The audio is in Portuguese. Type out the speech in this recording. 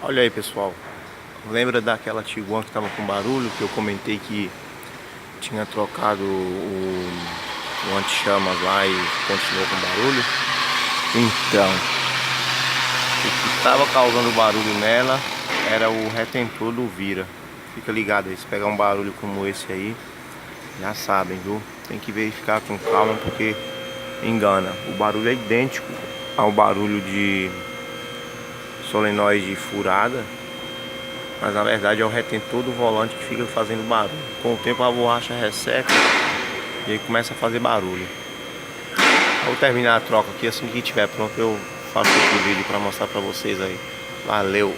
Olha aí, pessoal, lembra daquela Tiguan que estava com barulho, que eu comentei que tinha trocado o anti-chamas lá e continuou com barulho? Então, o que estava causando barulho nela era o retentor do Vira. Fica ligado aí, se pegar um barulho como esse aí, já sabem, viu? Tem que verificar com calma porque engana. O barulho é idêntico ao barulho de solenoide furada, mas na verdade é o retentor do volante que fica fazendo barulho. Com o tempo a borracha resseca e aí começa a fazer barulho. Eu vou terminar a troca aqui, assim que estiver pronto eu faço outro vídeo para mostrar para vocês aí. Valeu!